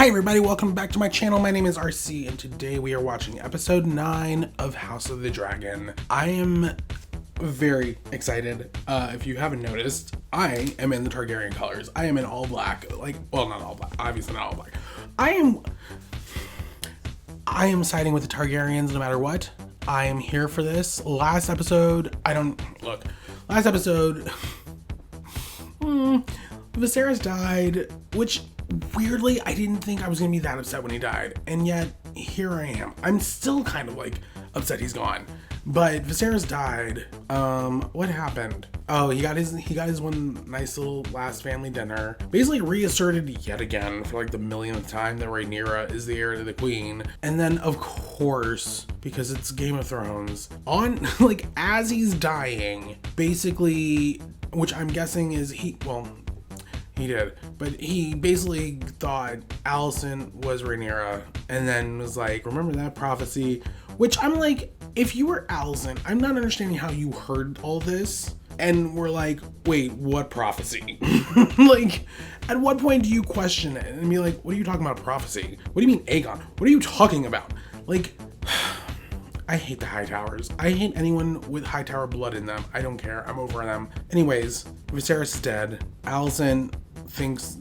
Hi everybody, welcome back to my channel. My name is RC and today we are watching episode 9 of House of the Dragon. I am very excited. If you haven't noticed, I am in the Targaryen colors. I am in all black. Well, not all black, obviously not all black. I am siding with the Targaryens no matter what. I am here for this. Last episode, Viserys died, which weirdly, I didn't think I was going to be that upset when he died. And yet, here I am. I'm still kind of upset he's gone. But Viserys died. What happened? Oh, he got his one nice little last family dinner. Basically reasserted yet again for the millionth time that Rhaenyra is the heir to the queen. And then, of course, because it's Game of Thrones, as he's dying, basically, which I'm guessing is he did, but he basically thought Alicent was Rhaenyra and then was like, remember that prophecy? Which I'm like, if you were Alicent, I'm not understanding how you heard all this and were like, wait, what prophecy? At what point do you question it and be like, what are you talking about prophecy? What do you mean Aegon? What are you talking about? I hate the High Towers. I hate anyone with High Tower blood in them. I don't care. I'm over them. Anyways, Viserys is dead. Alicent thinks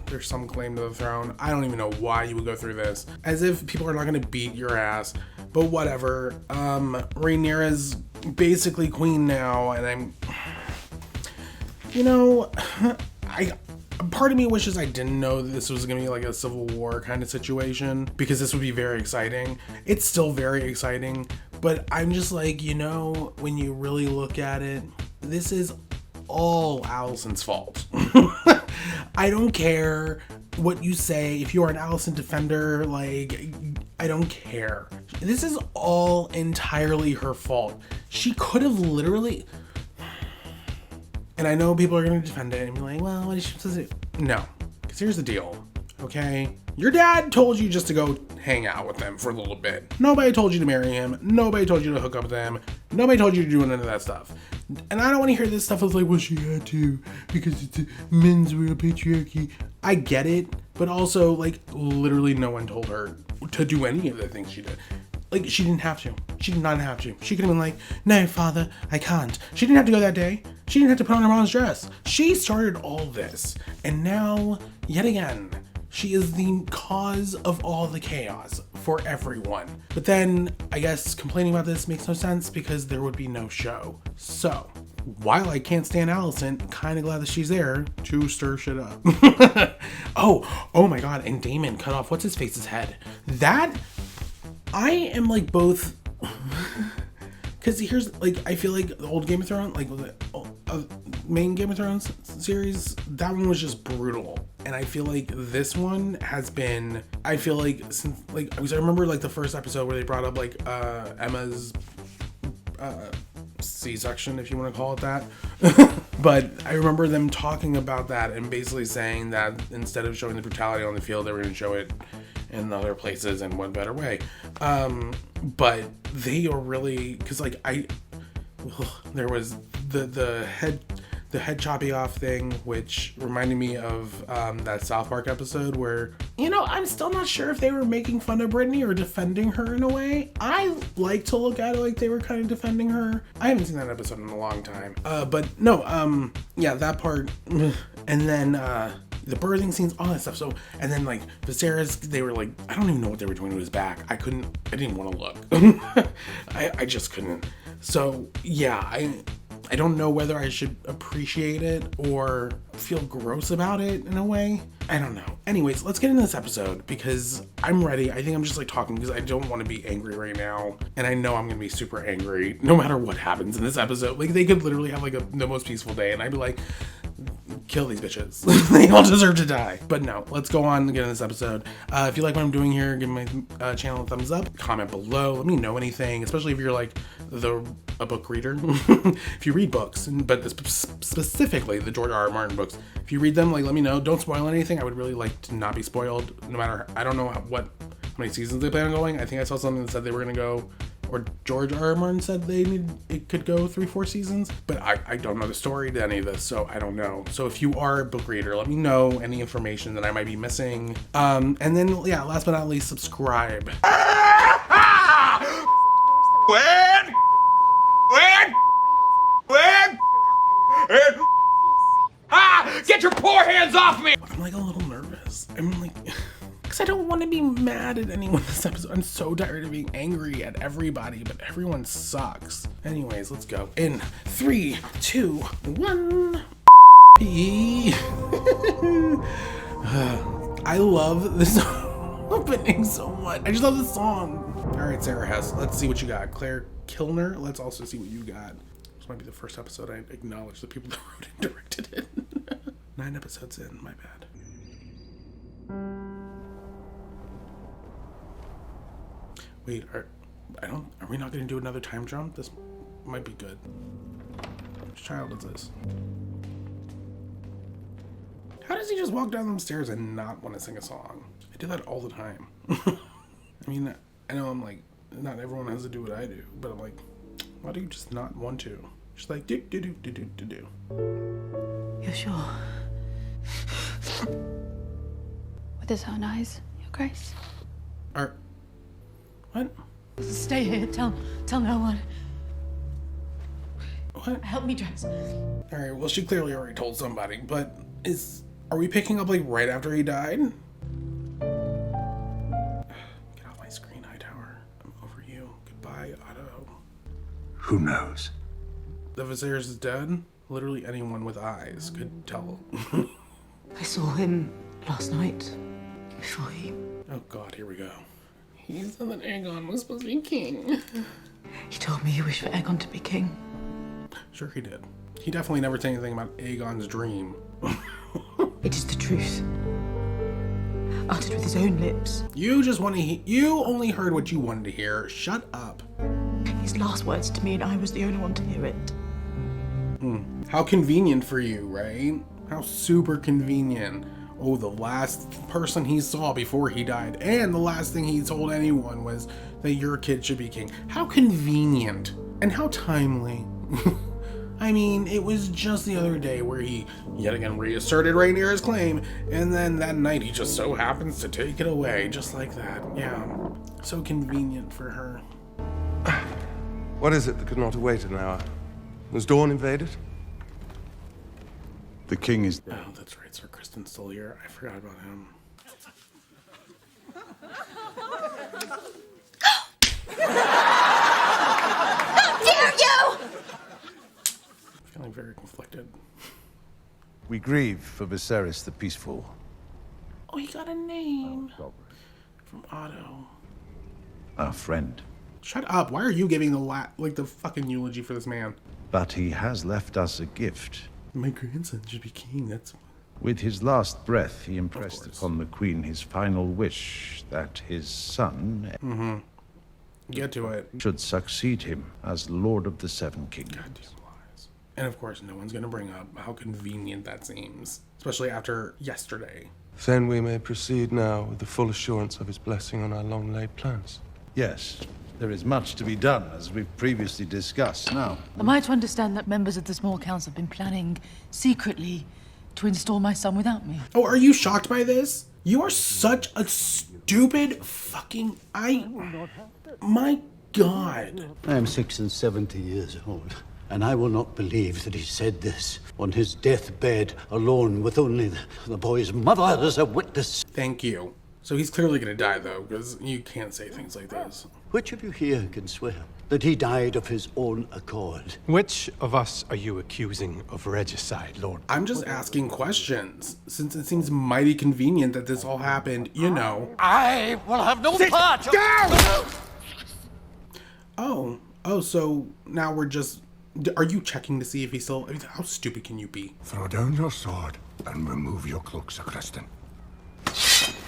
there's some claim to the throne. I don't even know why you would go through this. As if people are not going to beat your ass. But whatever. Rhaenyra's basically queen now, and part of me wishes I didn't know that this was going to be a civil war kind of situation, because this would be very exciting. It's still very exciting, but I'm just when you really look at it, this is all Alicent's fault. I don't care what you say. If you are an Alicent defender, I don't care. This is all entirely her fault. She could have literally... And I know people are going to defend it and be like, well, what is she supposed to do? No, because here's the deal, okay? Your dad told you just to go hang out with them for a little bit. Nobody told you to marry him. Nobody told you to hook up with him. Nobody told you to do none of that stuff. And I don't want to hear this stuff of well, she had to because it's a men's real patriarchy. I get it, but also, literally no one told her to do any of the things she did. She didn't have to. She did not have to. She could have been like, no, father, I can't. She didn't have to go that day. She didn't have to put on her mom's dress. She started all this. And now, yet again, she is the cause of all the chaos for everyone. But then, I guess complaining about this makes no sense because there would be no show. So, while I can't stand Alicent, kind of glad that she's there to stir shit up. oh my god, and Daemon cut off what's-his-face's head. That... I am both, because here's I feel the old Game of Thrones, the main Game of Thrones series, that one was just brutal, and I feel this one has been, I feel since because I remember the first episode where they brought up Emma's C-section, if you want to call it that. But I remember them talking about that and basically saying that instead of showing the brutality on the field, they were going to show it in other places, and what better way. But they are really, because there was the head chopping off thing, which reminded me of that South Park episode where, I'm still not sure if they were making fun of Brittany or defending her in a way. I like to look at it like they were kind of defending her. I haven't seen that episode in a long time. But no, yeah, that part. And then the birthing scenes, all that stuff. So, and then Viserys, they were I don't even know what they were doing to his back. I didn't want to look. I just couldn't. So yeah, I don't know whether I should appreciate it or feel gross about it in a way. I don't know. Anyways, let's get into this episode because I'm ready. I think I'm just talking because I don't want to be angry right now. And I know I'm going to be super angry no matter what happens in this episode. They could literally have the most peaceful day and I'd be like, kill these bitches. They all deserve to die. But no, let's go on and get in this episode. If you like what I'm doing here, give my channel a thumbs up, comment below, let me know anything, especially if you're a book reader. If you read books, but specifically the George R.R. Martin books, if you read them, let me know. Don't spoil anything. I would really like to not be spoiled, no matter, I don't know how many seasons they plan on going. I think I saw something that said they were going to go, or George R. R. Martin said it could go 3-4 seasons, but I don't know the story to any of this, so I don't know. So if you are a book reader, let me know any information that I might be missing. And then, yeah, last but not least, subscribe. Get your poor hands off me! I'm like a little nervous. I'm like, because I don't want to be mad at anyone this episode. I'm so tired of being angry at everybody, but everyone sucks. Anyways, let's go. In 3, 2, 1. I love this opening so much. I just love this song. All right, Sarah Hess, let's see what you got. Claire Kilner, let's also see what you got. This might be the first episode I acknowledge the people that wrote and directed it. 9 episodes in, my bad. Wait, are we not going to do another time jump? This might be good. Which child is this? How does he just walk down them stairs and not want to sing a song? I do that all the time. I mean, I know I'm like, not everyone has to do what I do, but I'm like, why do you just not want to? Just like, do. You're sure? With his own eyes, Your Grace. What? Stay here. Tell no one. What? Help me dress. Alright, well, she clearly already told somebody, but are we picking up like right after he died? Get off my screen, Hightower. I'm over you. Goodbye, Otto. Who knows? The Viserys is dead? Literally anyone with eyes could tell. I saw him last night. Before he... Oh god, here we go. He said that Aegon was supposed to be king. He told me he wished for Aegon to be king. Sure he did. He definitely never said anything about Aegon's dream. It is the truth. Uttered with his own lips. You only heard what you wanted to hear. Shut up. His last words to me, and I was the only one to hear it. How convenient for you, right? How super convenient. Oh, the last person he saw before he died, and the last thing he told anyone was that your kid should be king. How convenient. And how timely. I mean, it was just the other day where he yet again reasserted Rhaenyra's claim, and then that night he just so happens to take it away, just like that. Yeah, so convenient for her. What is it that could not await an hour? Was Dawn invaded? The king is dead. Oh, that's right, Sir Criston's still here. I forgot about him. How dare you! Feeling very conflicted. We grieve for Viserys the Peaceful. Oh, he got a name from Otto. Our friend. Shut up. Why are you giving the fucking eulogy for this man? But he has left us a gift. My grandson should be king. That's... With his last breath, he impressed upon the queen his final wish that his son Get to it. should succeed him as Lord of the Seven Kingdoms. Goddamn lies. And of course, no one's going to bring up how convenient that seems. Especially after yesterday. Then we may proceed now with the full assurance of his blessing on our long-laid plans. Yes, there is much to be done, as we've previously discussed. Now, Am I to understand that members of the small council have been planning secretly to install my son without me? Oh, are you shocked by this? You are such a stupid fucking... My God. I am 76 years old, and I will not believe that he said this on his deathbed, alone with only the boy's mother as a witness. Thank you. So he's clearly going to die, though, because you can't say things like this. Which of you here can swear that he died of his own accord? Which of us are you accusing of regicide, Lord? I'm just asking questions, since it seems mighty convenient that this all happened, you know. I will have no part. Oh, so now we're just... Are you checking to see if he's still... How stupid can you be? Throw down your sword and remove your cloak, Sir Criston.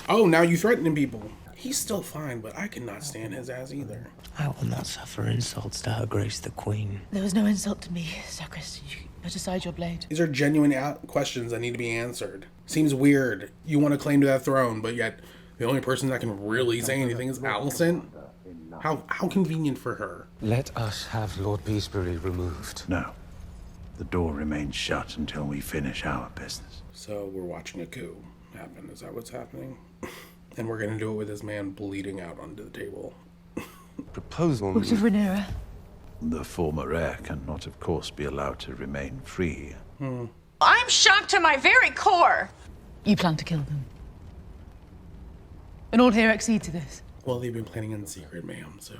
Oh, now you threatening people. He's still fine, but I cannot stand his ass either. I will not suffer insults to Her Grace the Queen. There was no insult to me, Sir Criston. You put aside your blade. These are genuine questions that need to be answered. Seems weird. You want to claim to that throne, but yet the only person that can really say anything is Alicent? How convenient for her. Let us have Lord Beesbury removed. No. The door remains shut until we finish our business. So we're watching a coup happen. Is that what's happening? And we're gonna do it with this man bleeding out onto the table. Proposal. What of Rhaenyra? The former heir cannot, of course, be allowed to remain free. I'm shocked to my very core. You plan to kill them. And all here accede to this. Well, they've been planning in secret, ma'am, so...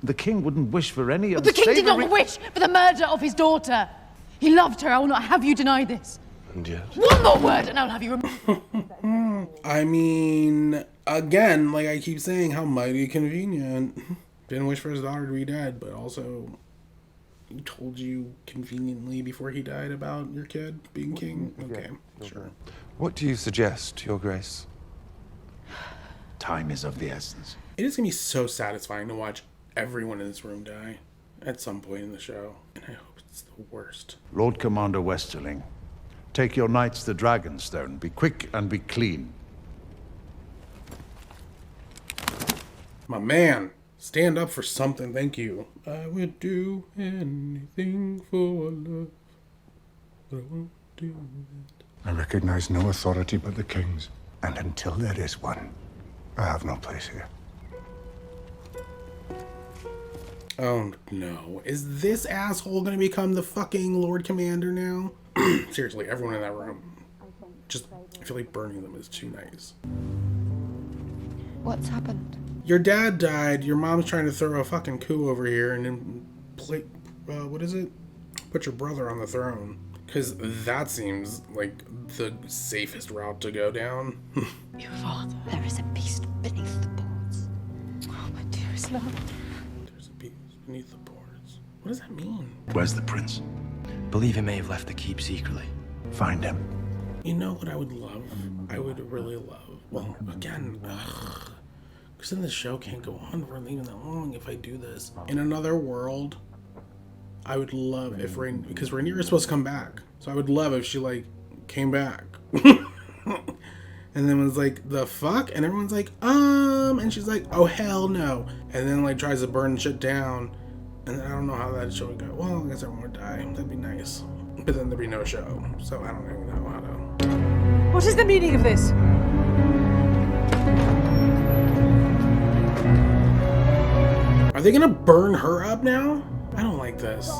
The king wouldn't wish for any But the king did not wish for the murder of his daughter. He loved her. I will not have you deny this. And yet... One more word and I'll have you removed. I mean, again, like I keep saying, how mighty convenient. Didn't wish for his daughter to be dead, but also he told you conveniently before he died about your kid being king. Okay, sure. What do you suggest, Your Grace? Time is of the essence. It is going to be so satisfying to watch everyone in this room die at some point in the show. And I hope it's the worst. Lord Commander Westerling, take your knights to Dragonstone. Be quick and be clean. My man, stand up for something, thank you. I would do anything for love, but I won't do that. I recognize no authority but the king's, and until there is one, I have no place here. Oh no. Is this asshole gonna become the fucking Lord Commander now? Seriously, everyone in that room. Just, I feel like burning them is too nice. What's happened? Your dad died, your mom's trying to throw a fucking coup over here and then play, what is it? Put your brother on the throne. Because that seems like the safest route to go down. Your father. There is a beast beneath the boards. Oh, my dearest love. There's a beast beneath the boards. What does that mean? Where's the prince? Believe he may have left the keep secretly. Find him. You know what I would love? I would really love. Well, again, because then the show can't go on for even that long if I do this. In another world, I would love if because Rhaenyra is supposed to come back. So I would love if she, like, came back. And then was like, the fuck? And everyone's like, and she's like, oh, hell no. And then, like, tries to burn shit down. And then I don't know how that show would go. Well, I guess everyone would die. That'd be nice. But then there'd be no show. So I don't even know how to... What is the meaning of this? Are they gonna burn her up now? I don't like this.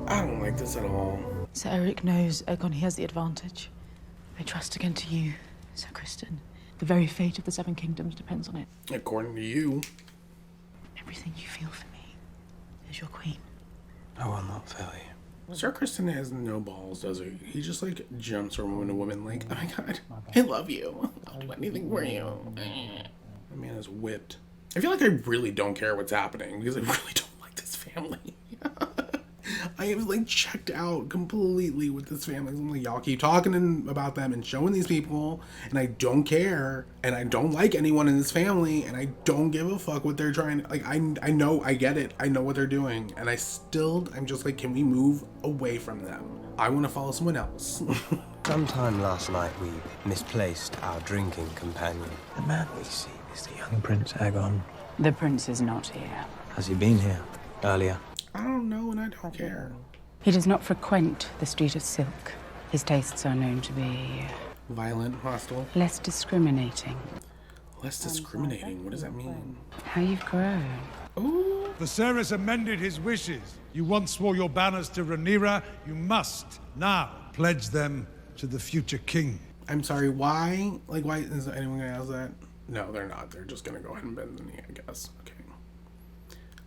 I don't like this at all. Sir Erryk knows Aegon he has the advantage. I trust again to you, Sir Criston. The very fate of the Seven Kingdoms depends on it. According to you. Everything you feel for me is your queen. I will not fail you. Sir Criston has no balls, does he? He just, like, jumps from woman to woman like, oh my god, I love you. I'll do anything for you. That man is whipped. I feel like I really don't care what's happening because I really don't like this family. I am, like, checked out completely with this family. I'm like, y'all keep talking about them and showing these people, and I don't care, and I don't like anyone in this family, and I don't give a fuck what they're trying to, like, I know, I get it, I know what they're doing, and I'm just like, can we move away from them? I want to follow someone else. Sometime last night we misplaced our drinking companion. The man we seek is the young Prince Aegon. The prince is not here. Has he been here earlier? I don't know, and I don't care. He does not frequent the Street of Silk. His tastes are known to be Violent, hostile. less discriminating. Less discriminating, what does that mean? How you've grown. Ooh. Viserys amended his wishes. You once swore your banners to Rhaenyra. You must now pledge them to the future king. I'm sorry, why? Like, why is anyone gonna ask that? No, they're not. They're just gonna go ahead and bend the knee, I guess. Okay.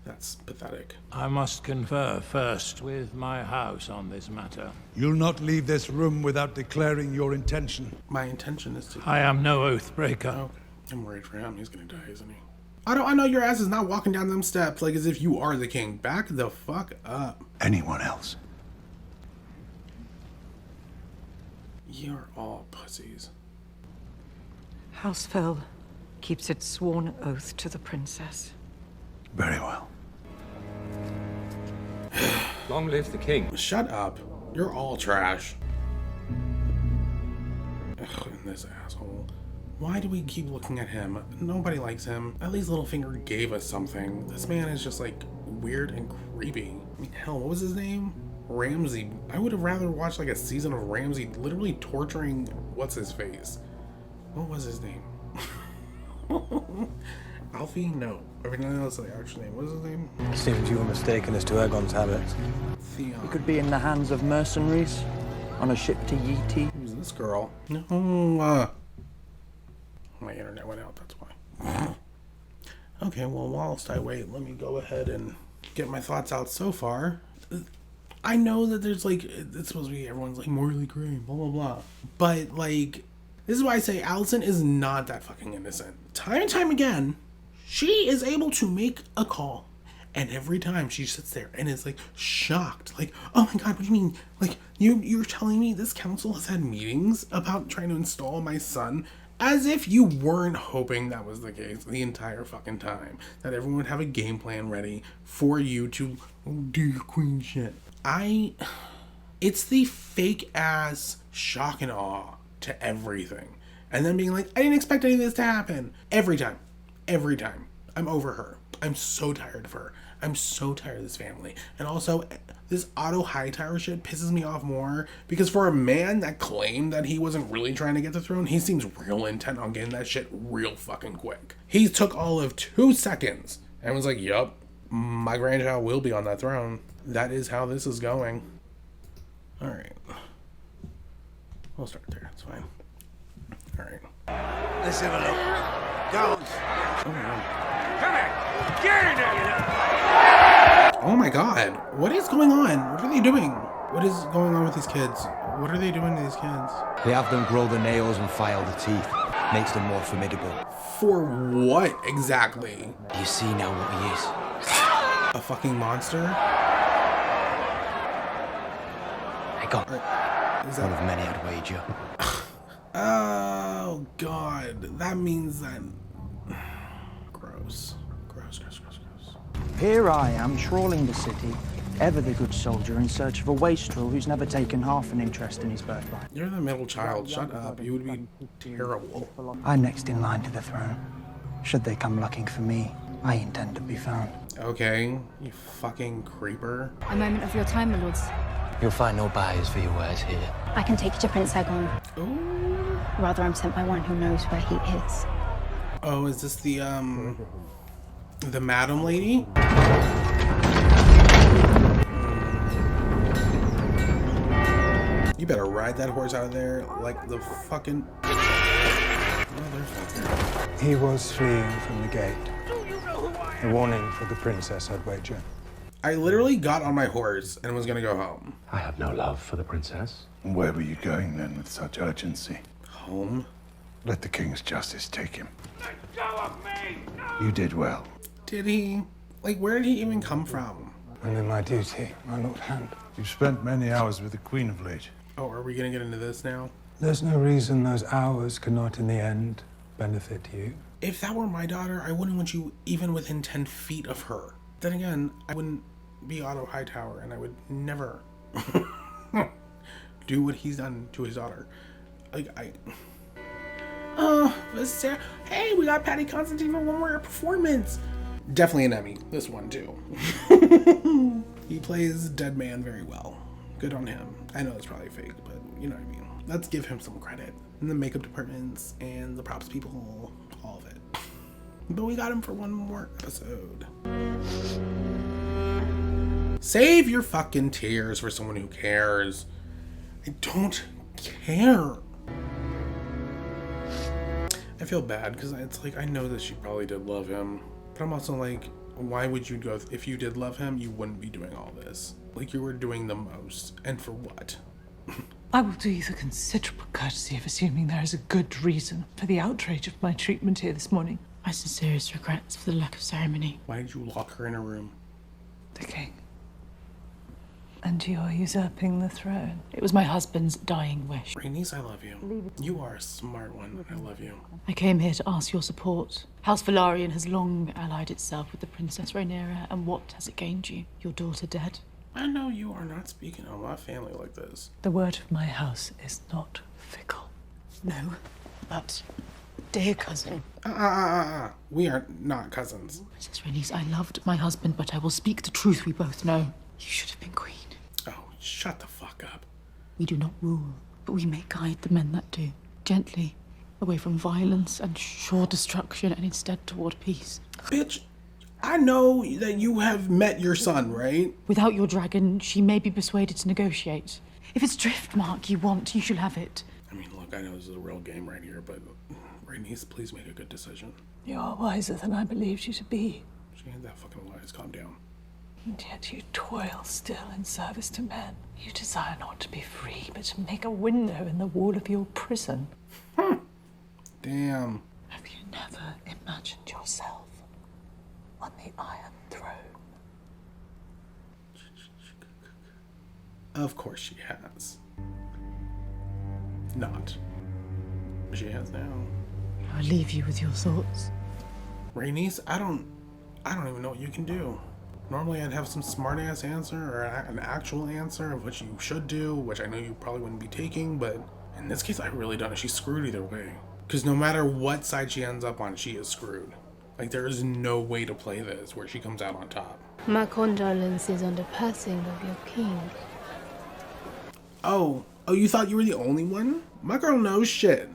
That's pathetic. I must confer first with my house on this matter. You'll not leave this room without declaring your intention. My intention is to... I am no oath breaker. Okay. I'm worried for him. He's gonna die, isn't he? I know your ass is not walking down them steps like as if you are the king. Back the fuck up. Anyone else? You're all pussies. House Fell keeps its sworn oath to the princess. Very well. Long live the king. Shut up. You're all trash. Ugh, and this asshole. Why do we keep looking at him? Nobody likes him. At least Littlefinger gave us something. This man is just like weird and creepy. I mean, hell, what was his name? Ramsay. I would have rather watched like a season of Ramsay literally torturing what's his face. What was his name? Alfie? No. Everything else like actual name. What was his name? Seems you were mistaken as to Aegon's habits. Theon. He could be in the hands of mercenaries on a ship to Yeti. Who's this girl? No. My internet went out, that's why. Okay, well, whilst I wait, let me go ahead and get my thoughts out so far. I know that there's like, it's supposed to be everyone's like morally gray, blah, blah, blah. But like, this is why I say Alicent is not that fucking innocent. Time and time again, she is able to make a call. And every time she sits there and is like shocked, like, oh my god, what do you mean? Like, you're telling me this council has had meetings about trying to install my son? As if you weren't hoping that was the case the entire fucking time. That everyone would have a game plan ready for you to do your queen shit. It's the fake ass shock and awe to everything. And then being like, I didn't expect any of this to happen. Every time. I'm over her. I'm so tired of her. I'm so tired of this family. And also, this Otto Hightower shit pisses me off more because for a man that claimed that he wasn't really trying to get the throne, he seems real intent on getting that shit real fucking quick. He took all of 2 seconds and was like, yup, my grandchild will be on that throne. That is how this is going. Alright. We'll start there, it's fine. Alright. Let's have a look. Don't. Oh, no. Come here! Get in there! Oh my god, what is going on? What are they doing? What is going on with these kids? What are they doing to these kids? They have them grow the nails and file the teeth. Makes them more formidable. For what exactly? You see now what he is. A fucking monster? Aegon. Is that one of many, I'd wager. Oh god, that means that... Gross. Here I am, trawling the city, ever the good soldier in search of a wastrel who's never taken half an interest in his birthright. You're the middle child, shut up. You would be terrible. I'm next in line to the throne. Should they come looking for me, I intend to be found. Okay, you fucking creeper. A moment of your time, my lords. You'll find no buyers for your wares here. I can take you to Prince Aegon. Ooh. Rather, I'm sent by one who knows where he is. Oh, is this the madam lady? You better ride that horse out of there like the fucking... He was fleeing from the gate. A warning for the princess, I'd wager. I literally got on my horse and was gonna go home. I have no love for the princess. Where were you going then with such urgency? Home? Let the king's justice take him. Let go of me! No! You did well. Did he? Like, where did he even come from? I'm in my duty, my Lord Hand. You've spent many hours with the Queen of late. Oh, are we gonna get into this now? There's no reason those hours could not, in the end, benefit you. If that were my daughter, I wouldn't want you even within 10 feet of her. Then again, I wouldn't be Otto Hightower, and I would never do what he's done to his daughter. Like, Viserys. Hey, we got Patty Constantine for one more performance. Definitely an Emmy. This one, too. He plays Dead Man very well. Good on him. I know it's probably fake, but you know what I mean. Let's give him some credit. And the makeup departments and the props people, all of it. But we got him for one more episode. Save your fucking tears for someone who cares. I don't care. I feel bad because it's like, I know that she probably did love him. But I'm also like, why would you go, if you did love him, you wouldn't be doing all this. Like, you were doing the most. And for what? I will do you the considerable courtesy of assuming there is a good reason for the outrage of my treatment here this morning. My sincerest regrets for the lack of ceremony. Why did you lock her in a room? The king. And you're usurping the throne. It was my husband's dying wish. Rhaenys, I love you. You are a smart one. I love you. I came here to ask your support. House Velaryon has long allied itself with the Princess Rhaenyra, and what has it gained you? Your daughter dead? I know you are not speaking on my family like this. The word of my house is not fickle. No, but dear cousin. We are not cousins. Princess Rhaenys, I loved my husband, but I will speak the truth we both know. You should have been queen. Oh, shut the fuck up. We do not rule, but we may guide the men that do. Gently, away from violence and sure destruction, and instead toward peace. Bitch, I know that you have met your son, right? Without your dragon, she may be persuaded to negotiate. If it's Driftmark you want, you shall have it. I mean, look, I know this is a real game right here, but Rhaenys, please make a good decision. You are wiser than I believed you to be. She ain't that fucking wise. Calm down. And yet you toil still in service to men. You desire not to be free, but to make a window in the wall of your prison. Damn. Have you never imagined yourself on the Iron Throne? Of course she has. Not. She has now. I'll leave you with your thoughts. Rhaenys, I don't even know what you can do. Normally I'd have some smart-ass answer or an actual answer of what you should do, which I know you probably wouldn't be taking, but in this case I really don't know. She's screwed either way. Because no matter what side she ends up on, she is screwed. Like, there is no way to play this where she comes out on top. My condolences on the passing of your king. Oh, you thought you were the only one? My girl knows shit.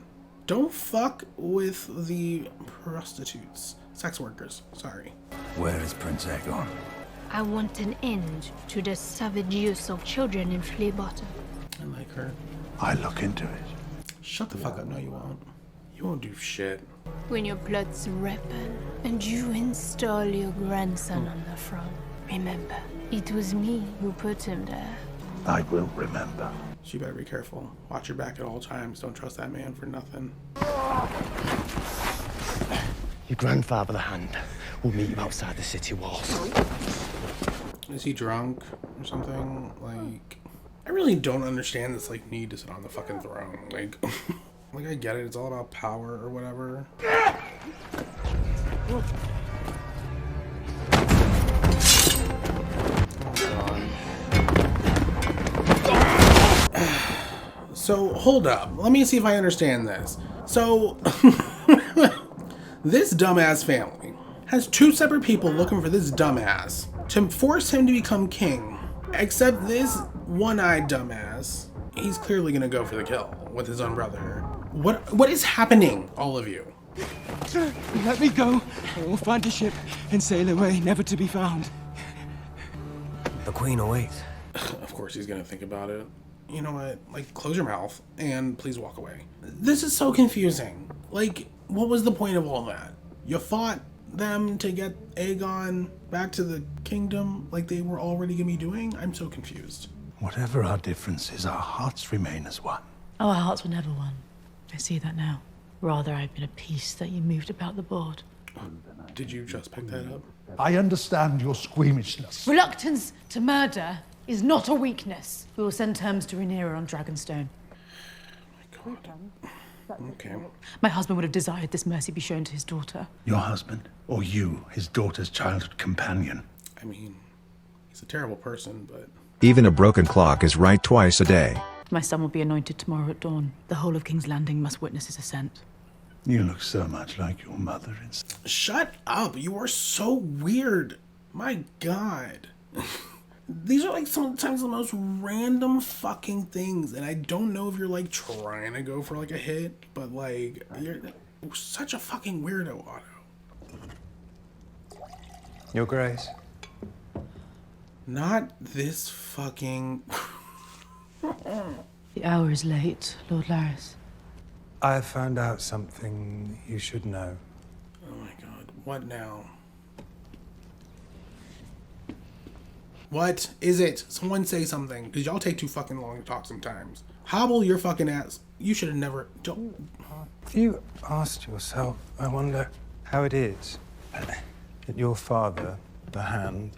Don't fuck with the prostitutes. Sex workers, sorry. Where is Prince Aegon? I want an end to the savage use of children in Flea Bottom. I like her. I look into it. Shut the fuck up. No, you won't. You won't do shit. When your plots ripen and you install your grandson on the throne, remember, it was me who put him there. I will remember. She better be careful. Watch your back at all times. Don't trust that man for nothing. Your grandfather, the Hand, will meet you outside the city walls. Is he drunk or something? Like, I really don't understand this, like, need to sit on the fucking throne. Like, like, I get it. It's all about power or whatever. So, hold up. Let me see if I understand this. So, this dumbass family has two separate people looking for this dumbass to force him to become king. Except this one-eyed dumbass, he's clearly gonna go for the kill with his own brother. What is happening, all of you? Let me go. We'll find a ship and sail away, never to be found. The Queen awaits. Of course he's gonna think about it. You know what? Like, close your mouth and please walk away. This is so confusing. Like, what was the point of all that? You fought them to get Aegon back to the kingdom like they were already gonna be doing? I'm so confused. Whatever our differences, our hearts remain as one. Oh, our hearts were never one. I see that now. Rather, I've been a piece that you moved about the board. Did you just pick that up? I understand your squeamishness. Reluctance to murder is not a weakness. We will send terms to Rhaenyra on Dragonstone. Oh my God. Okay. My husband would have desired this mercy be shown to his daughter. Your husband? Or you, his daughter's childhood companion? I mean, he's a terrible person, but... Even a broken clock is right twice a day. My son will be anointed tomorrow at dawn. The whole of King's Landing must witness his ascent. You look so much like your mother. Shut up! You are so weird. My God. These are like sometimes the most random fucking things, and I don't know if you're like trying to go for like a hit, but like you're such a fucking weirdo, Otto. Your Grace. Not this fucking. The hour is late, Lord Larys. I have found out something you should know. Oh my God! What now? What is it? Someone say something, because y'all take too fucking long to talk sometimes. Hobble your fucking ass. You should have never... Don't... Have you asked yourself, I wonder, how it is that your father, the Hand,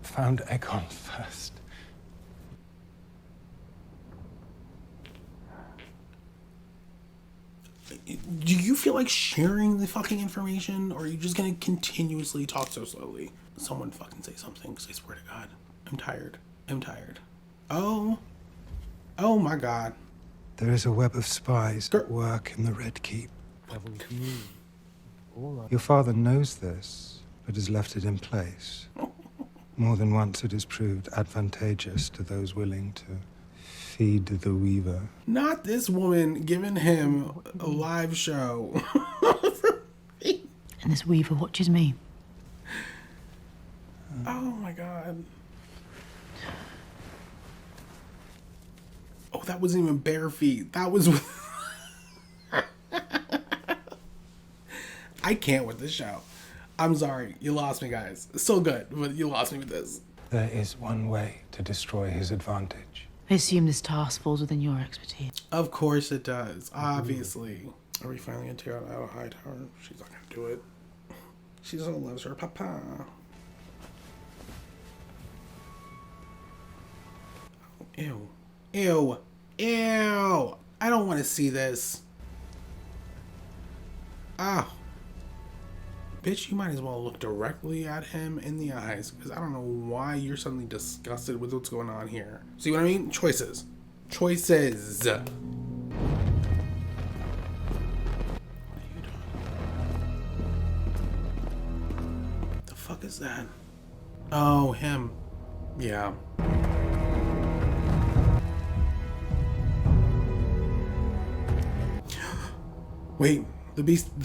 found Aegon first? Do you feel like sharing the fucking information, or are you just gonna continuously talk so slowly? Someone fucking say something, because I swear to God, I'm tired. I'm tired. Oh my God. There is a web of spies at work in the Red Keep. Your father knows this, but has left it in place. More than once it has proved advantageous to those willing to feed the weaver. Not this woman giving him a live show. And this weaver watches me. Oh my god. Oh, that wasn't even bare feet. That was... I can't with this show. I'm sorry. You lost me, guys. It's so good, but you lost me with this. There is one way to destroy his advantage. I assume this task falls within your expertise. Of course it does. Obviously. Are we finally going to tear out Otto Hightower? She's not going to do it. She still loves her papa. Ew. Ew. Ew. I don't want to see this. Ah. Bitch, you might as well look directly at him in the eyes, because I don't know why you're suddenly disgusted with what's going on here. See what I mean? Choices. Choices. What are you doing? The fuck is that? Oh, him. Yeah. Wait, the beast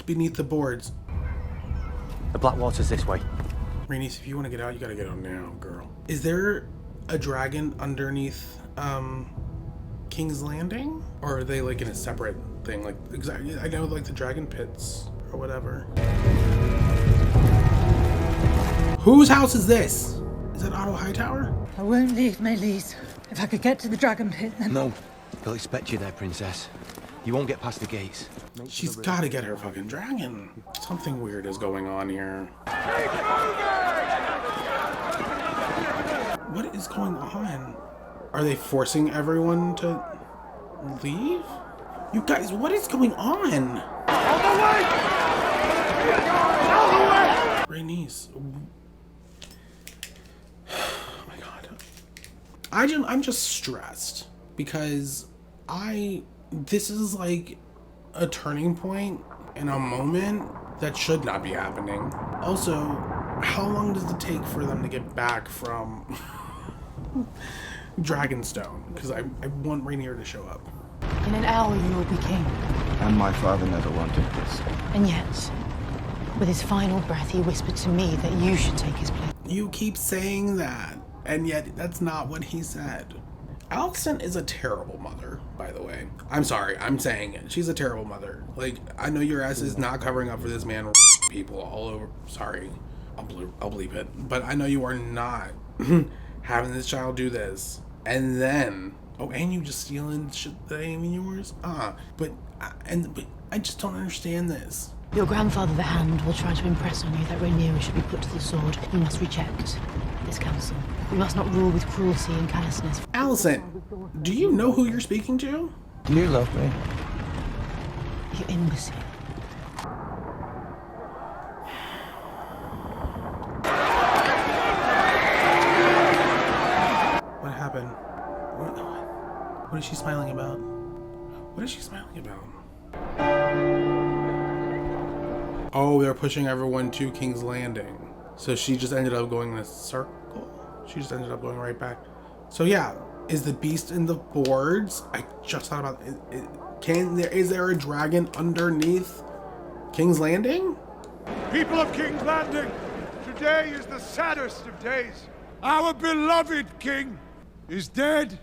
beneath the boards. The Blackwater's this way. Rhaenys, if you want to get out, you gotta get out now, girl. Is there a dragon underneath King's Landing? Or are they like in a separate thing? Like, exactly, I know like the dragon pits or whatever. Whose house is this? Is that Otto Hightower? I won't leave Meleys. If I could get to the dragon pit, then... No, they'll expect you there, Princess. You won't get past the gates. She's gotta get her fucking dragon. Something weird is going on here. What is going on? Are they forcing everyone to leave? You guys, what is going on? Out the way! Out the way! Rhaenys. Oh my god. I'm just stressed because this is like a turning point in a moment that should not be happening. Also, how long does it take for them to get back from Dragonstone? Because I want Rhaenyra to show up. In an hour you will be king. And my father never wanted this. And yet, with his final breath, he whispered to me that you should take his place. You keep saying that, and yet that's not what he said. Alicent is a terrible mother, by the way. I'm sorry, I'm saying it. She's a terrible mother. Like, I know your ass is not covering up for this man people all over. Sorry, I'll bleep it. But I know you are not having this child do this. And then, oh, and you just stealing shit that ain't even yours? But I just don't understand this. Your grandfather, the Hand, will try to impress on you that Rhaenyra should be put to the sword. You must reject this counsel. You must not rule with cruelty and callousness. Alicent, do you know who you're speaking to? Do you love me? You imbecile. What happened? What is she smiling about? What is she smiling about? Oh, they're pushing everyone to King's Landing. So she just ended up going in a circle? She just ended up going right back. So yeah, is the beast in the boards? I just thought about it. Is there a dragon underneath King's Landing? People of King's Landing, today is the saddest of days. Our beloved king is dead.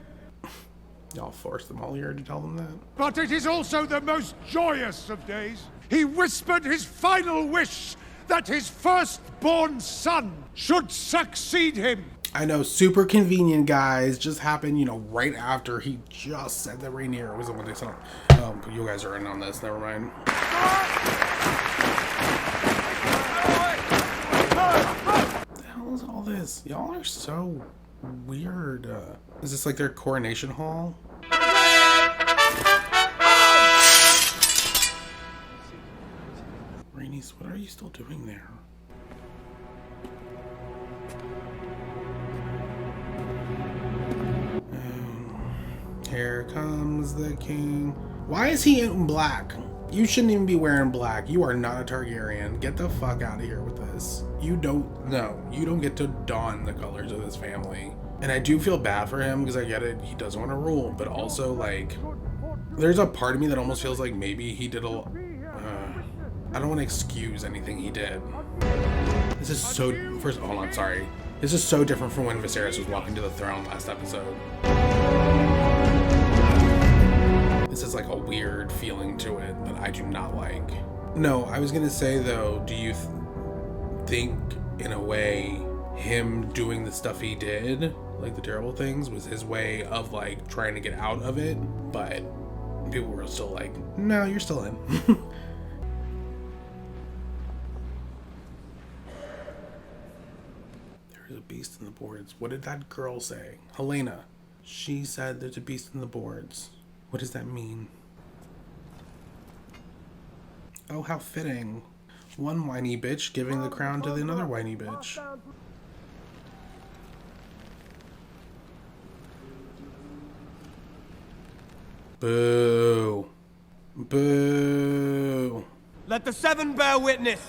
Y'all forced them all here to tell them that. But it is also the most joyous of days. He whispered his final wish that his firstborn son should succeed him. I know, super convenient, guys. Just happened, you know, right after he just said that Rhaenyra was the one they sent. But you guys are in on this. Never mind. What the hell is all this? Y'all are so weird. Is this like their coronation hall? Rhaenys, what are you still doing there? Here comes the king. Why is he in black? You shouldn't even be wearing black. You are not a Targaryen. Get the fuck out of here with this. You don't get to don the colors of this family. And I do feel bad for him because I get it. He doesn't want to rule, but also like, there's a part of me that almost feels like maybe he did I don't want to excuse anything he did. This is so, first of all, I'm sorry. This is so different from when Viserys was walking to the throne last episode. This is like a weird feeling to it that I do not like. No, I was gonna say though, do you think in a way him doing the stuff he did, like the terrible things, was his way of like trying to get out of it? But people were still like, no, you're still in. There's a beast in the boards. What did that girl say? Helena. She said there's a beast in the boards. What does that mean? Oh, how fitting. One whiny bitch giving the crown to the another whiny bitch. Boo. Boo. Let the seven bear witness.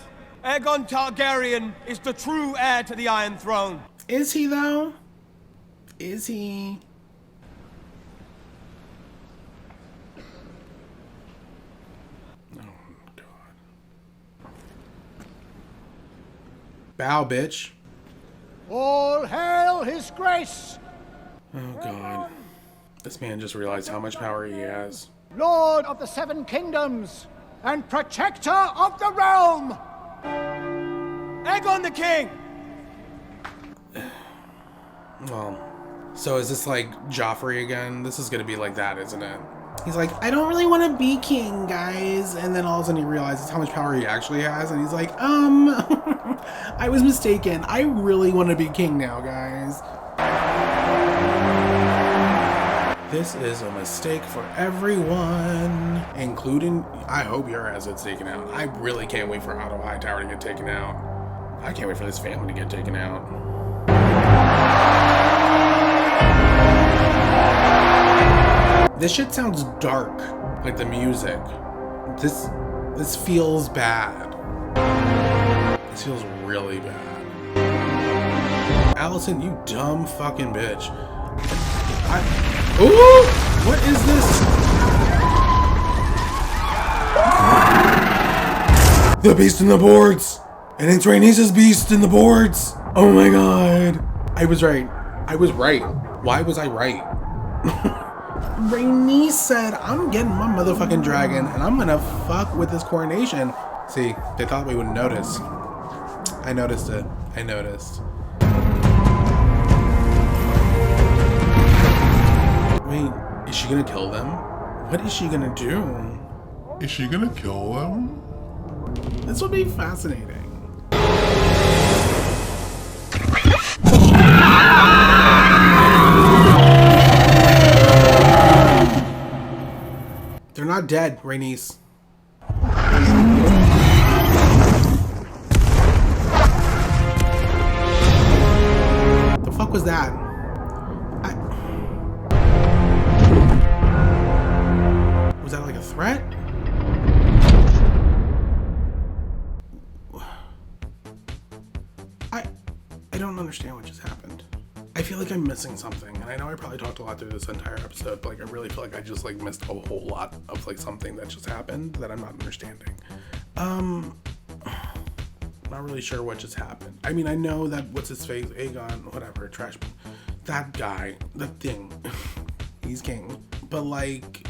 Aegon Targaryen is the true heir to the Iron Throne. Is he though? Is he? Bow, bitch. All hail his grace! Oh, God. This man just realized how much power he has. Lord of the Seven Kingdoms and protector of the realm! Aegon the King! Well, so is this like Joffrey again? This is gonna be like that, isn't it? He's like, I don't really want to be king, guys. And then all of a sudden he realizes how much power he actually has. And he's like, I was mistaken. I really want to be king now, guys. This is a mistake for everyone, including, I hope your ass gets taken out. I really can't wait for Otto Hightower to get taken out. I can't wait for this family to get taken out. This shit sounds dark, like the music. This feels bad. This feels really bad. Alicent, you dumb fucking bitch. Ooh! What is this? The beast in the boards! And it's Rhaenys' beast in the boards! Oh my god. I was right. I was right. Why was I right? Rhaenys said, I'm getting my motherfucking dragon and I'm gonna fuck with this coronation. See, they thought we wouldn't notice. I noticed it. I noticed. Wait, is she gonna kill them? What is she gonna do? Is she gonna kill them? This would be fascinating. They're not dead, Rhaenys. The fuck was that? Was that like a threat? I don't understand what just happened. I feel like I'm missing something, and I know I probably talked a lot through this entire episode, but like I really feel like I just like missed a whole lot of like something that just happened that I'm not understanding. Not really sure what just happened. I mean, I know that what's his face, Aegon, whatever, trash, that guy, that thing, he's king. But like,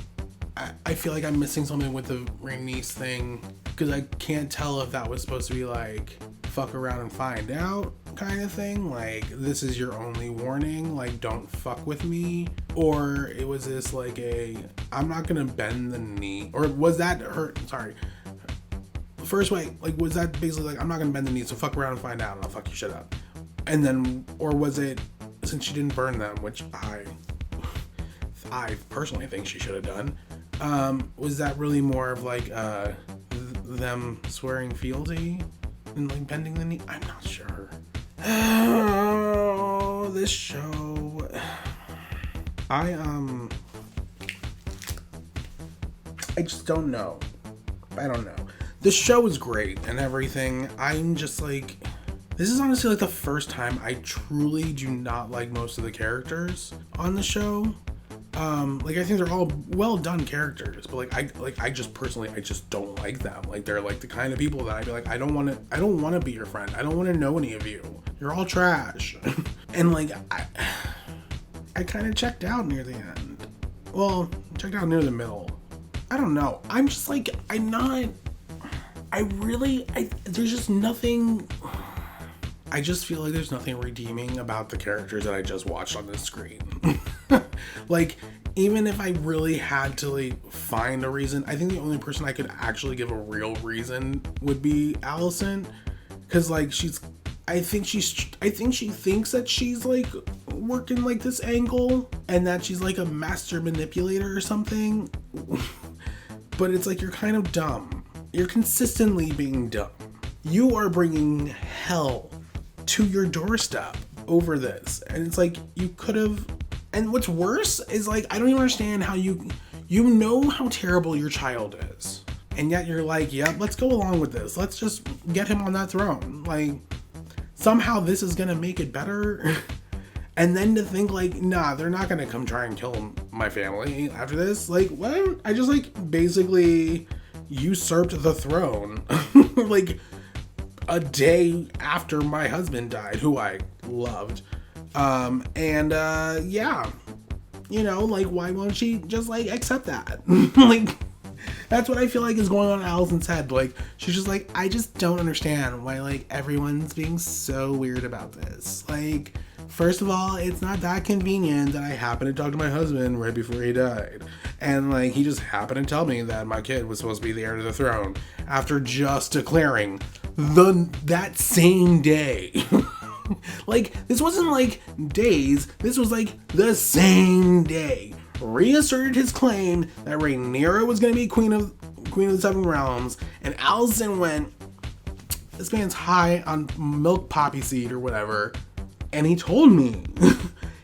I feel like I'm missing something with the Rhaenys thing because I can't tell if that was supposed to be like fuck around and find out kind of thing, like this is your only warning, like don't fuck with me, or it was this like a I'm not gonna bend the knee, or was that her? Sorry, first way, like was that basically like I'm not gonna bend the knee, so fuck around and find out and I'll fuck your shit up, and then or was it since she didn't burn them, which I personally think she should have done, was that really more of like them swearing fealty and like bending the knee? I'm not sure. Oh, this show. I I just don't know. I don't know. The show is great and everything. I'm just like, this is honestly like the first time I truly do not like most of the characters on the show. Like I think they're all well done characters, but I just personally, I just don't like them. Like they're like the kind of people that I'd be like, I don't want to be your friend. I don't want to know any of you. You're all trash. And like, I kind of checked out near the end. Well, checked out near the middle. I don't know. I'm just like, there's just nothing. I just feel like there's nothing redeeming about the characters that I just watched on the screen. Like, even if I really had to like find a reason, I think the only person I could actually give a real reason would be Alicent, because like I think she thinks that she's like working like this angle and that she's like a master manipulator or something. But it's like, you're kind of dumb. You're consistently being dumb. You are bringing hell to your doorstep over this. And it's like, you could have. And what's worse is like, I don't even understand how you know how terrible your child is. And yet you're like, yep, let's go along with this. Let's just get him on that throne. Like, somehow this is going to make it better. And then to think like, nah, they're not going to come try and kill my family after this. Like, what? I just like basically usurped the throne. Like a day after my husband died, who I loved. Yeah, you know, like, why won't she just like accept that? Like, that's what I feel like is going on in Alicent's head. Like, she's just like, I just don't understand why like everyone's being so weird about this. Like, first of all, it's not that convenient that I happened to talk to my husband right before he died. And like, he just happened to tell me that my kid was supposed to be the heir to the throne after just declaring that same day. Like, this wasn't like days, this was like the same day. Reasserted his claim that Rhaenyra was going to be queen of the Seven Realms, and Alicent went, this man's high on milk poppy seed or whatever, and he told me.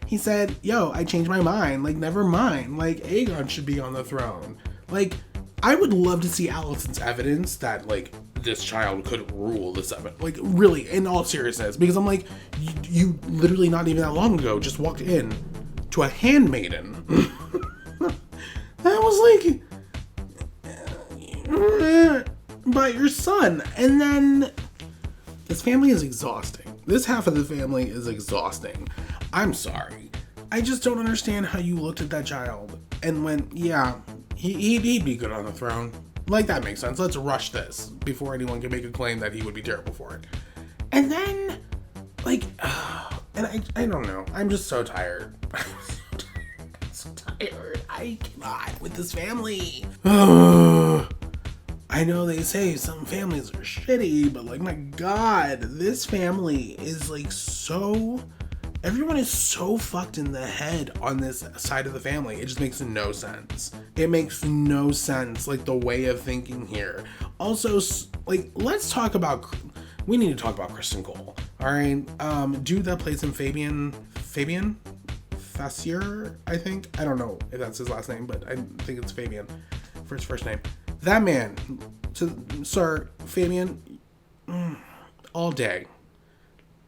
He said, yo, I changed my mind, like, never mind, like, Aegon should be on the throne. Like, I would love to see Alicent's evidence that, like, this child could rule the Seven. Like, really, in all seriousness. Because I'm like, you literally not even that long ago just walked in to a handmaiden. That was like, by your son. And then, this family is exhausting. This half of the family is exhausting. I'm sorry. I just don't understand how you looked at that child and went, yeah, he'd be good on the throne. Like, that makes sense. Let's rush this before anyone can make a claim that he would be terrible for it. And then, like, and I don't know. I'm just so tired. I'm so tired. I cannot with this family. I know they say some families are shitty, but like, my God, this family is like so... Everyone is so fucked in the head on this side of the family. It just makes no sense. It makes no sense, like, the way of thinking here. Also, like, let's talk about... We need to talk about Criston Cole, alright? Dude that plays him, Fabian Fassier, I think? I don't know if that's his last name, but I think it's Fabian for his first name. That man, sir, Fabian, all day.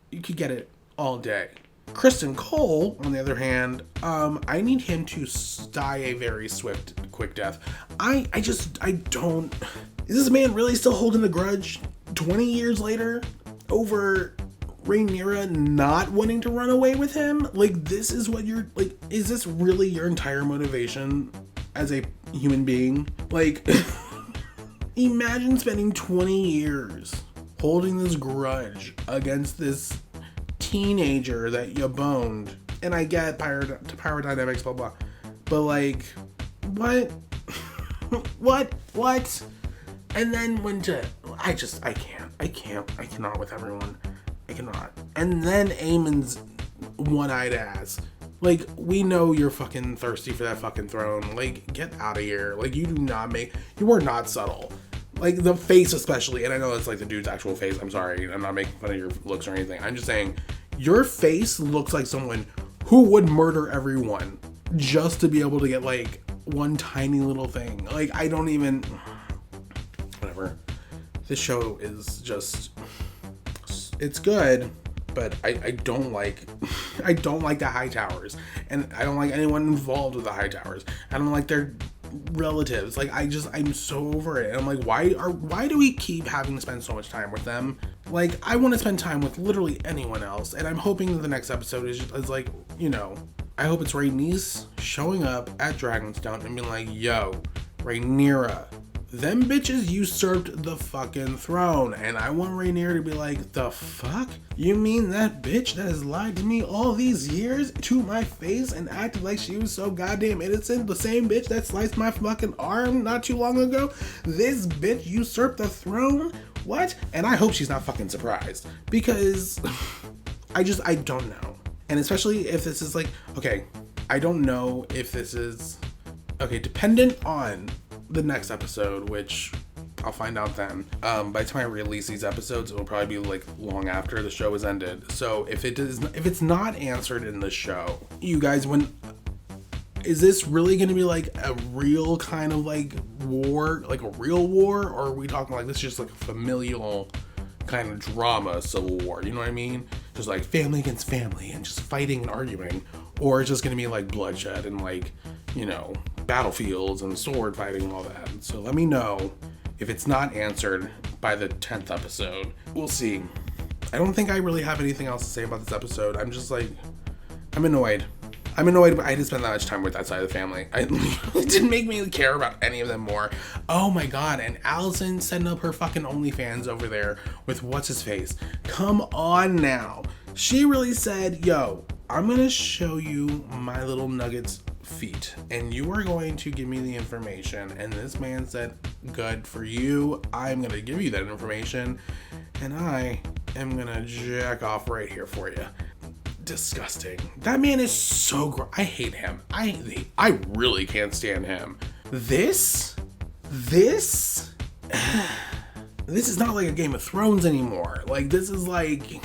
You could get it all day. Criston Cole, on the other hand, I need him to die a very swift, quick death. I don't... Is this man really still holding a grudge 20 years later over Rhaenyra not wanting to run away with him? Like, this is what you're... Like, is this really your entire motivation as a human being? Like, imagine spending 20 years holding this grudge against this teenager that you boned. And I get power dynamics, blah blah, but like, what? what? And then when to, I cannot with everyone. I cannot. And then Aemon's one-eyed ass. Like, we know you're fucking thirsty for that fucking throne. Like, get out of here. Like, you are not subtle. Like, the face especially, and I know it's like the dude's actual face. I'm sorry, I'm not making fun of your looks or anything. I'm just saying, your face looks like someone who would murder everyone just to be able to get, like, one tiny little thing. Like, I don't even, whatever. This show is just, it's good, but I don't like the High Towers, and I don't like anyone involved with the High Towers. I don't like their relatives. Like, I'm so over it. And I'm like, why do we keep having to spend so much time with them? Like, I want to spend time with literally anyone else, and I'm hoping that the next episode is like, you know, I hope it's Rhaenys showing up at Dragonstone and being like, yo, Rhaenyra, them bitches usurped the fucking throne. And I want Rhaenyra to be like, the fuck? You mean that bitch that has lied to me all these years to my face and acted like she was so goddamn innocent? The same bitch that sliced my fucking arm not too long ago? This bitch usurped the throne? What? And I hope she's not fucking surprised, because I don't know. And especially if this is like, okay, I don't know if this is, okay, dependent on the next episode, which I'll find out then. By the time I release these episodes, it will probably be like long after the show is ended. So if it's not answered in the show, you guys, is this really going to be like a real kind of like war, like a real war, or are we talking like this is just like a familial kind of drama civil war? You know what I mean? Just like family against family and just fighting and arguing, or it's just going to be like bloodshed and like, you know, battlefields and sword fighting and all that. So let me know if it's not answered by the 10th episode. We'll see. I don't think I really have anything else to say about this episode. I'm just like, I'm annoyed, but I didn't spend that much time with that side of the family. It didn't make me care about any of them more. Oh my god, and Alicent setting up her fucking OnlyFans over there with what's-his-face. Come on now. She really said, yo, I'm gonna show you my little Nugget's feet, and you are going to give me the information. And this man said, good for you. I'm gonna give you that information, and I am gonna jack off right here for you. Disgusting. That man is so I hate him. I really can't stand him. This is not like a Game of Thrones anymore. Like, this is like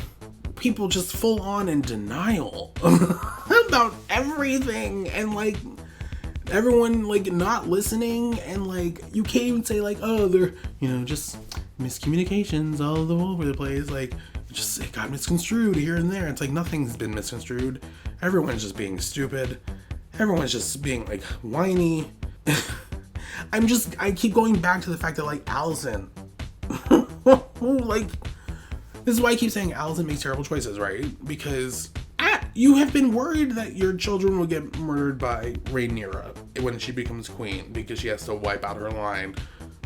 people just full on in denial about everything, and like everyone like not listening, and like you can't even say like, oh, they're, you know, just miscommunications all over the place. Like, it got misconstrued here and there. It's like nothing's been misconstrued. Everyone's just being stupid. Everyone's just being like whiny. I keep going back to the fact that like Alicent, like, this is why I keep saying Alicent makes terrible choices, right? Because you have been worried that your children will get murdered by Rhaenyra when she becomes queen, because she has to wipe out her line,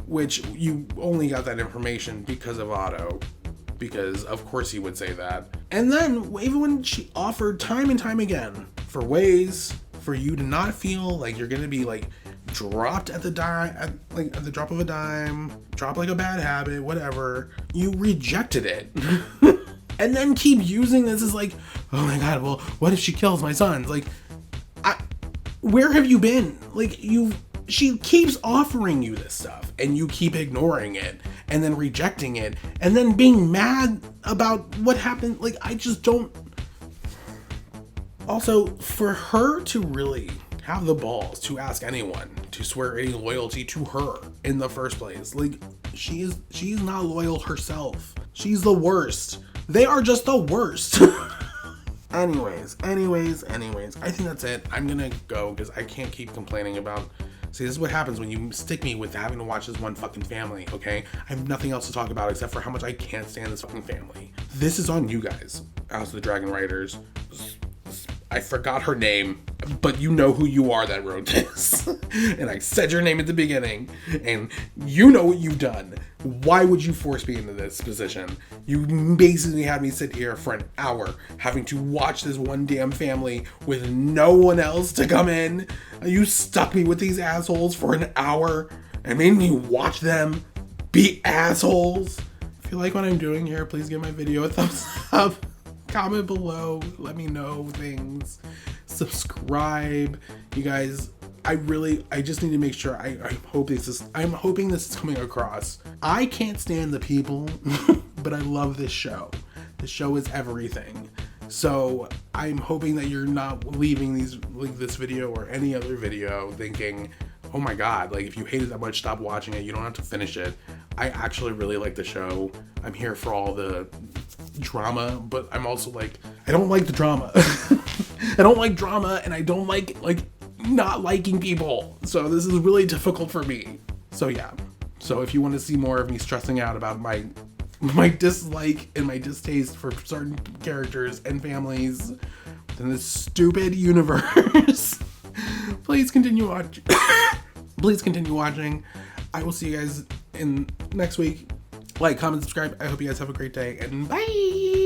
which you only got that information because of Otto. Because of course he would say that. And then even when she offered time and time again for ways for you to not feel like you're gonna be like dropped at the drop of a dime, drop like a bad habit, whatever, you rejected it. And then keep using this as like, oh my god, well, what if she kills my sons? Like, where have you been? Like, she keeps offering you this stuff, and you keep ignoring it, and then rejecting it, and then being mad about what happened. Like, I just don't. Also, for her to really have the balls to ask anyone to swear any loyalty to her in the first place, like, she's not loyal herself. She's the worst. They are just the worst. Anyways, I think that's it. I'm gonna go because I can't keep complaining about. See, this is what happens when you stick me with having to watch this one fucking family, okay? I have nothing else to talk about except for how much I can't stand this fucking family. This is on you guys, House of the Dragon writers. I forgot her name, but you know who you are that wrote this. And I said your name at the beginning, and you know what you've done. Why would you force me into this position? You basically had me sit here for an hour having to watch this one damn family with no one else to come in. You stuck me with these assholes for an hour and made me watch them be assholes. If you like what I'm doing here, please give my video a thumbs up. Comment below, let me know things, subscribe. You guys, I just need to make sure, I'm hoping this is coming across. I can't stand the people, but I love this show. This show is everything. So I'm hoping that you're not leaving this video or any other video thinking, oh my god, like if you hate it that much, stop watching it. You don't have to finish it. I actually really like the show. I'm here for all the drama, but I'm also like, I don't like the drama. I don't like drama, and I don't like not liking people. So this is really difficult for me. So yeah. So if you want to see more of me stressing out about my dislike and my distaste for certain characters and families in this stupid universe, please continue watching. Please continue watching. I will see you guys in next week. Like, comment, subscribe. I hope you guys have a great day, and bye.